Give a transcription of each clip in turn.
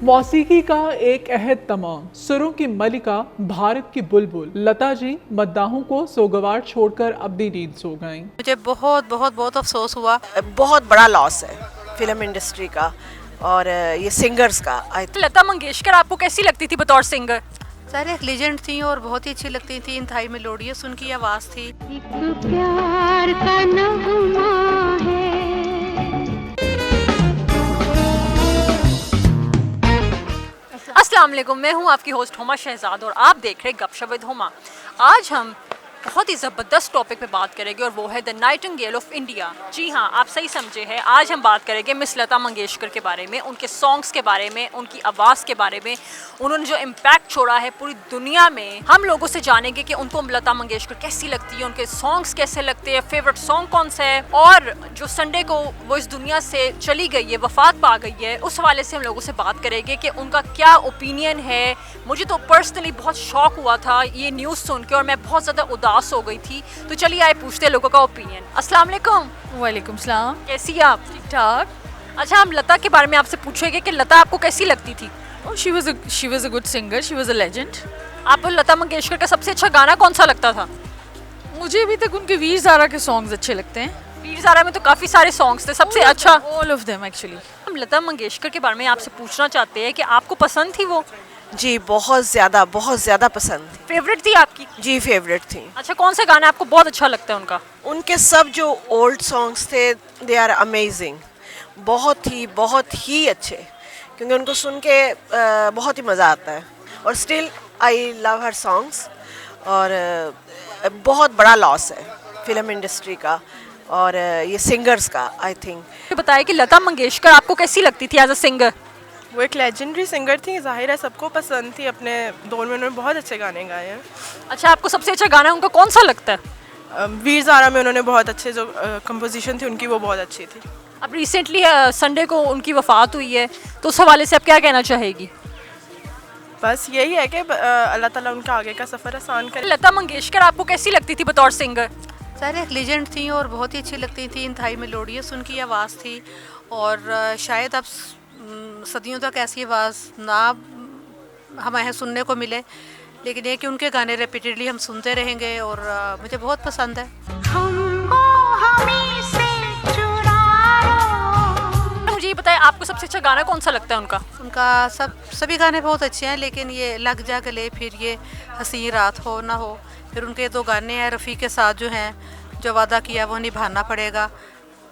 मौसीकी का एक अहद तमाम, सुरों की मलिका, भारत की बुलबुल लता जी मद्दाहों को सोगवार छोड़कर अपनी नींद सो गईं। मुझे बहुत बहुत बहुत अफसोस हुआ। बहुत बड़ा लॉस है फिल्म इंडस्ट्री का और ये सिंगर्स का। लता मंगेशकर आपको कैसी लगती थी बतौर सिंगर? सारे एक लेजेंड थी और बहुत ही अच्छी लगती थी। इंतहाई मेलोडियस उनकी आवाज़ थी। एक प्यार का नगमा है। अस्सलाम वालेकुम, मैं हूं आपकी होस्ट हुमा शहजाद और आप देख रहे हैं गपशप विद हुमा। आज हम बहुत ही ज़बरदस्त टॉपिक पे बात करेंगे और वो है द नाइटिंगेल ऑफ इंडिया। जी हाँ, आप सही समझे हैं। आज हम बात करेंगे मिस लता मंगेशकर के बारे में, उनके सॉन्ग्स के बारे में, उनकी आवाज़ के बारे में, उन्होंने जो इम्पैक्ट छोड़ा है पूरी दुनिया में। हम लोगों से जानेंगे कि उनको लता मंगेशकर कैसी लगती है, उनके सॉन्ग्स कैसे लगते हैं, फेवरेट सॉन्ग कौन सा है, और जो संडे को वो इस दुनिया से चली गई है, वफात पा गई है, उस हवाले से हम लोगों से बात करेंगे कि उनका क्या ओपिनियन है। मुझे तो पर्सनली बहुत शौक हुआ था ये न्यूज़ सुन के और मैं बहुत ज़्यादा उदास हो गई थी। तो चलिए आए पूछते हैं लोगों का ओपिनियन। अस्सलाम वालेकुम। वालेकुम सलाम। कैसी हैं आप? ठीक ठाक। अच्छा, हम लता के बारे में आपसे पूछेंगे कि लता आपको कैसी लगती थी? She was a good singer, she was a legend. आपको लता मंगेशकर का सबसे अच्छा गाना कौन सा लगता था? मुझे अभी तक उनके वीर ज़ारा के सॉन्ग्स अच्छे लगते हैं। वीर ज़ारा में तो काफ़ी सारे सॉन्ग्स थे, सबसे अच्छा ऑल ऑफ देम एक्चुअली। हम लता मंगेशकर के बारे में आपसे पूछना चाहते हैं कि आपको पसंद थी वो? जी बहुत ज़्यादा पसंद थी। फेवरेट थी आपकी? जी फेवरेट थी। अच्छा, कौन सा गाना आपको बहुत अच्छा लगता है उनका? उनके सब जो ओल्ड सॉन्ग्स थे दे आर अमेजिंग, बहुत ही अच्छे, क्योंकि उनको सुन के बहुत ही मज़ा आता है। और still I love her songs. और बहुत बड़ा लॉस है फिल्म इंडस्ट्री का और ये सिंगर्स का। आई थिंक बताया कि लता मंगेशकर आपको कैसी लगती थी एज अ सिंगर? वो एक लेजेंडरी सिंगर थी, जाहिर है सबको पसंद थी। अपने दौर में उन्होंने बहुत अच्छे गाने गाए हैं। अच्छा, आपको सबसे अच्छा गाना उनका कौन सा लगता है? वीर ज़ारा में उन्होंने बहुत अच्छे जो कंपोजिशन थी उनकी वो बहुत अच्छी थी। अब रिसेंटली संडे को उनकी वफात हुई है, तो उस हवाले से आप क्या कहना चाहेगी? बस यही है कि अल्लाह ताला उनका आगे का सफ़र आसान करे। लता मंगेशकर आपको कैसी लगती थी बतौर सिंगर? सारे एक लेजेंड थी और बहुत ही अच्छी लगती थी। इंतहाई मेलोडियस उनकी आवाज़ थी और शायद अब सदियों तक ऐसी आवाज़ ना हमें सुनने को मिले, लेकिन ये कि उनके गाने रिपीटेडली हम सुनते रहेंगे और मुझे बहुत पसंद है। हमको हमी से चुरा लो। मुझे ये बताएं, आपको सबसे अच्छा गाना कौन सा लगता है उनका? उनका सभी गाने बहुत अच्छे हैं, लेकिन ये लग जा गले, फिर ये हंसी रात हो ना हो, फिर उनके दो गाने हैं रफ़ी के साथ जो हैं, जो वादा किया वो निभाना पड़ेगा,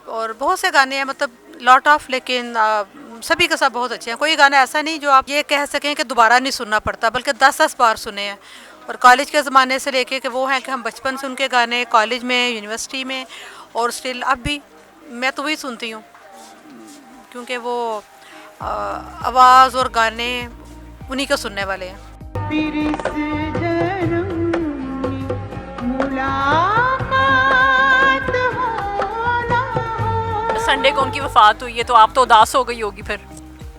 और बहुत से गाने हैं, मतलब लॉट ऑफ, लेकिन सभी के साथ बहुत अच्छे हैं। कोई गाना ऐसा नहीं जो आप ये कह सकें कि दोबारा नहीं सुनना पड़ता, बल्कि 10-10 बार सुने हैं। और कॉलेज के ज़माने से लेके कि वो हैं कि हम बचपन से उनके गाने कॉलेज में, यूनिवर्सिटी में और स्टिल अब भी मैं तो वही सुनती हूँ, क्योंकि वो आवाज़ और गाने उन्हीं के सुनने वाले हैं। संडे को उनकी वफात हुई है तो आप तो उदास हो गई होगी फिर?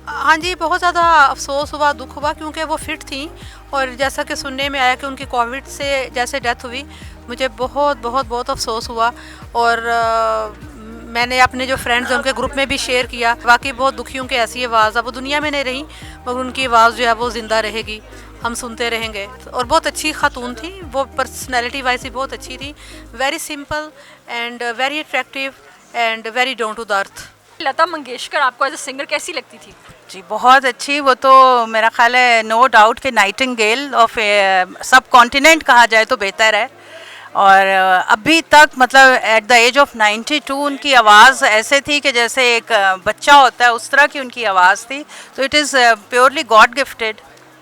हाँ जी, बहुत ज़्यादा अफसोस हुआ, दुख हुआ, क्योंकि वो फिट थी और जैसा कि सुनने में आया कि उनकी कोविड से जैसे डेथ हुई, मुझे बहुत अफसोस हुआ। और मैंने अपने जो फ्रेंड्स हैं उनके ग्रुप में भी शेयर किया। वाकई बहुत दुखी हूँ कि ऐसी आवाज़ अब वो दुनिया में नहीं रही, मगर उनकी आवाज़ जो है वो ज़िंदा रहेगी, हम सुनते रहेंगे। और बहुत अच्छी खातून थी वो, पर्सनैलिटी वाइज ही बहुत अच्छी थी, very simple and very attractive and very down to the earth. Lata Mangeshkar आपको एज अ सिंगर कैसी लगती थी? जी बहुत अच्छी। वो तो मेरा ख्याल है नो डाउट कि नाइटिंगेल ऑफ सब कॉन्टिनेंट कहा जाए तो बेहतर है। और अभी तक मतलब एट द एज ऑफ 92 उनकी आवाज़ ऐसे थी कि जैसे एक बच्चा होता है, उस तरह की उनकी आवाज़ थी। तो it is purely God gifted.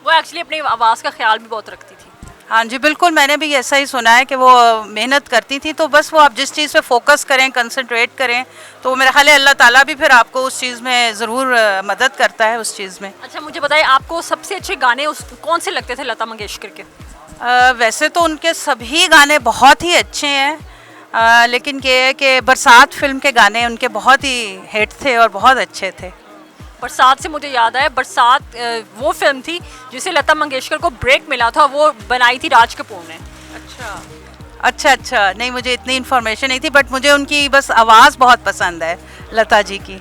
वो एक्चुअली अपनी आवाज़ का ख्याल भी बहुत रखती थी। हाँ जी बिल्कुल, मैंने भी ऐसा ही सुना है कि वो मेहनत करती थी। तो बस वो आप जिस चीज़ पे फोकस करें, कंसंट्रेट करें, तो मेरा ख्याल है अल्लाह ताला भी फिर आपको उस चीज़ में ज़रूर मदद करता है उस चीज़ में। अच्छा, मुझे बताइए आपको सबसे अच्छे गाने कौन से लगते थे लता मंगेशकर के? वैसे तो उनके सभी गाने बहुत ही अच्छे हैं, लेकिन ये है कि बरसात फिल्म के गाने उनके बहुत ही हिट थे और बहुत अच्छे थे। बरसात से मुझे याद आया, बरसात वो फिल्म थी जिसे लता मंगेशकर को ब्रेक मिला था, वो बनाई थी राज कपूर ने। अच्छा, नहीं मुझे इतनी इन्फॉर्मेशन नहीं थी, बट मुझे उनकी बस आवाज़ बहुत पसंद है लता जी की।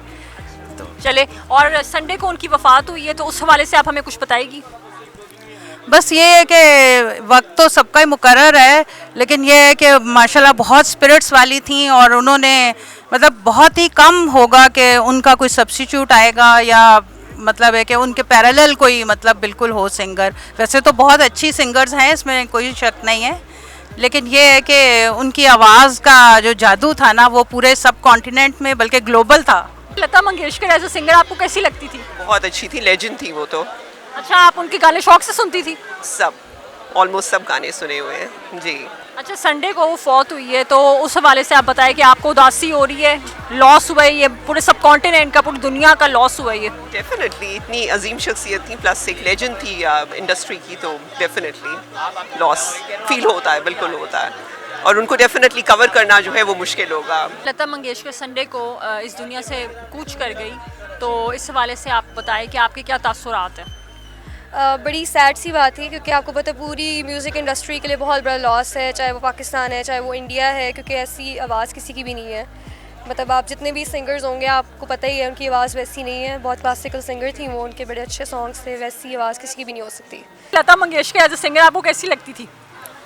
चले, और संडे को उनकी वफात हुई है, तो उस हवाले से आप हमें कुछ बताएगी? बस ये है कि वक्त तो सबका ही मुकर्रर है, लेकिन ये है कि माशाल्लाह बहुत स्पिरिट्स वाली थी, और उन्होंने मतलब बहुत ही कम होगा कि उनका कोई सब्स्टिट्यूट आएगा, या मतलब है कि उनके पैरेलल कोई मतलब बिल्कुल हो सिंगर। वैसे तो बहुत अच्छी सिंगर्स हैं, इसमें कोई शक नहीं है, लेकिन ये है कि उनकी आवाज़ का जो जादू था ना, वो पूरे सब कॉन्टिनेंट में बल्कि ग्लोबल था। लता मंगेशकर एज अ सिंगर आपको कैसी लगती थी? बहुत अच्छी थी, लेजेंड थी वो तो। अच्छा, आप उनके गाने शौक से सुनती थी? सब, ऑलमोस्ट सब गाने सुने हुए हैं जी। अच्छा, संडे को वो फौत हुई है, तो उस हवाले से आप बताएं कि आपको उदासी हो रही है, लॉस हुआ है, ये पूरे सब कॉन्टिनेंट का, पूरी दुनिया का लॉस हुआ है ये? डेफिनेटली, इतनी अजीम शख्सियत थी, प्लस एक लेजेंड थी इंडस्ट्री की, तो डेफिनेटली लॉस फील होता है, बिल्कुल होता है, और उनको डेफिनेटली कवर करना जो है वो मुश्किल होगा। लता मंगेशकर संडे को इस दुनिया से कूच कर गई, तो इस हवाले से आप बताएं कि आपके क्या तासुरात हैं? बड़ी सैड सी बात है, क्योंकि आपको पता है पूरी म्यूज़िक इंडस्ट्री के लिए बहुत बड़ा लॉस है, चाहे वो पाकिस्तान है चाहे वो इंडिया है, क्योंकि ऐसी आवाज़ किसी की भी नहीं है। मतलब आप जितने भी सिंगर्स होंगे आपको पता ही है उनकी आवाज़ वैसी नहीं है, बहुत क्लासिकल सिंगर थी वो, उनके बड़े अच्छे सॉन्ग्स थे, वैसी आवाज़ किसी की भी नहीं हो सकती। लता मंगेशकर एज अ सिंगर आपको कैसी लगती थी?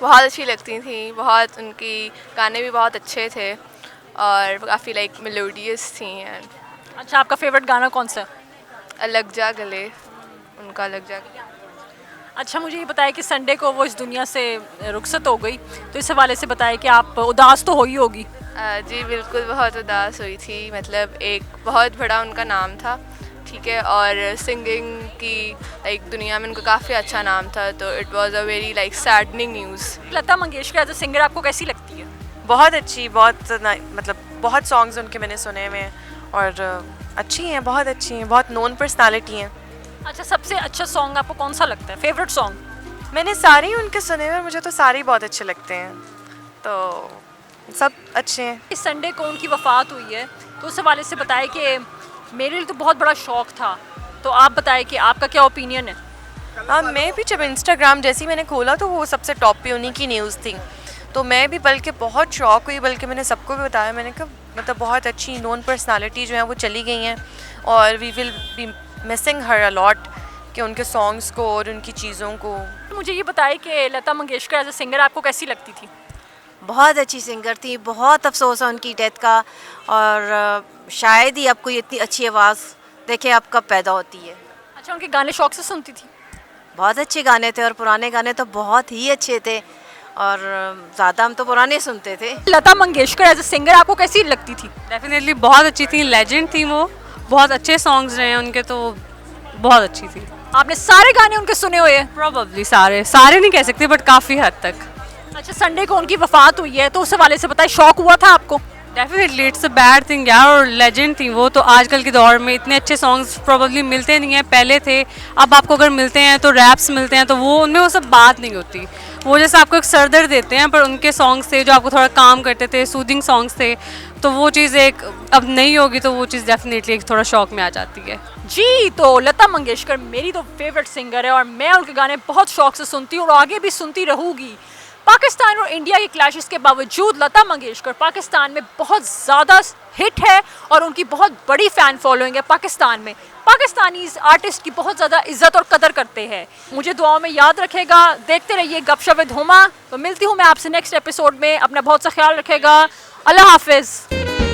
बहुत अच्छी लगती थी, बहुत उनकी गाने भी बहुत अच्छे थे और काफ़ी लाइक मेलोडियस थी। एंड अच्छा, आपका फेवरेट गाना कौन सा है? लग जा गले, उनका लग जा गले। अच्छा, मुझे ये बताएं कि संडे को वो इस दुनिया से रुखसत हो गई, तो इस हवाले से बताएं कि आप उदास तो हो ही होगी। जी बिल्कुल, बहुत उदास हुई थी। मतलब एक बहुत बड़ा उनका नाम था, ठीक है, और सिंगिंग की लाइक दुनिया में उनका काफ़ी अच्छा नाम था, तो it was a very like saddening news. Lata Mangeshkar as a singer आपको कैसी लगती है? बहुत अच्छी, मतलब बहुत सॉन्ग्स उनके मैंने सुने हुए हैं, और अच्छी हैं, बहुत अच्छी हैं, बहुत नोन पर्सनालिटी हैं। अच्छा, सबसे अच्छा सॉन्ग आपको कौन सा लगता है, फेवरेट सॉन्ग? मैंने सारे ही उनके सुने हुए, मुझे तो सारे ही बहुत अच्छे लगते हैं, तो सब अच्छे हैं। इस संडे को उनकी वफ़ात हुई है, तो उस हवाले से बताएं कि मेरे लिए तो बहुत बड़ा शौक़ था, तो आप बताएं कि आपका क्या ओपिनियन है? हाँ, मैं भी जब इंस्टाग्राम जैसे ही मैंने खोला तो वो सबसे टॉप पे उन्हीं की न्यूज़ थी, तो मैं भी बल्कि बहुत शौक हुई, बल्कि मैंने सबको भी बताया, मैंने कहा मतलब बहुत अच्छी नोन पर्सनालिटी जो है वो चली गई हैं, और we will be missing her a lot, कि उनके सॉन्ग्स को और उनकी चीज़ों को। मुझे ये बताएं कि लता मंगेशकर एज अ सिंगर आपको कैसी लगती थी? बहुत अच्छी सिंगर थी, बहुत अफसोस है उनकी डेथ का, और शायद ही आपको इतनी अच्छी आवाज़ देखे अब कब पैदा होती है। अच्छा, उनके गाने शौक से सुनती थी? बहुत अच्छे गाने थे, और पुराने गाने तो बहुत ही अच्छे थे, और ज़्यादा हम तो पुराने सुनते थे। लता मंगेशकर एज अ सिंगर आपको कैसी लगती थी? डेफिनेटली बहुत अच्छी थी, लेजेंड थी वो, बहुत अच्छे सॉन्ग्स रहे हैं उनके, तो बहुत अच्छी थी। आपने सारे गाने उनके सुने हुए हैं? प्रोबेबली सारे नहीं कह सकते, बट काफ़ी हद तक। अच्छा, संडे को उनकी वफ़ात हुई है, तो उस हवाले से बताएं, शौक हुआ था आपको? Definitely, it's a bad thing यार, और लेजेंड थी वो, तो आजकल के दौर में इतने अच्छे सॉन्ग्स प्रोबेबली मिलते नहीं हैं, पहले थे, अब आपको अगर मिलते हैं तो रैप्स मिलते हैं, तो वो उनमें वो सब बात नहीं होती, वो जैसे आपको एक सरदर्द देते हैं, पर उनके सॉन्ग्स थे जो आपको थोड़ा काम करते थे, सूदिंग सॉन्ग्स थे, तो वो चीज़ एक अब नहीं होगी, तो वो चीज़ डेफिनेटली एक थोड़ा शौक में आ जाती है। जी, तो लता मंगेशकर मेरी तो फेवरेट सिंगर है, और मैं उनके गाने बहुत शौक से सुनती हूँ और आगे भी सुनती रहूँगी। पाकिस्तान और इंडिया के क्लैशेस के बावजूद लता मंगेशकर पाकिस्तान में बहुत ज़्यादा हिट है, और उनकी बहुत बड़ी फ़ैन फॉलोइंग है पाकिस्तान में। पाकिस्तानी आर्टिस्ट की बहुत ज़्यादा इज्जत और कदर करते हैं। मुझे दुआओं में याद रखेगा, देखते रहिए गपशप विद हुमा। तो मिलती हूँ मैं आपसे नेक्स्ट एपिसोड में, अपना बहुत सा ख्याल रखेगा। अल्लाह हाफिज़।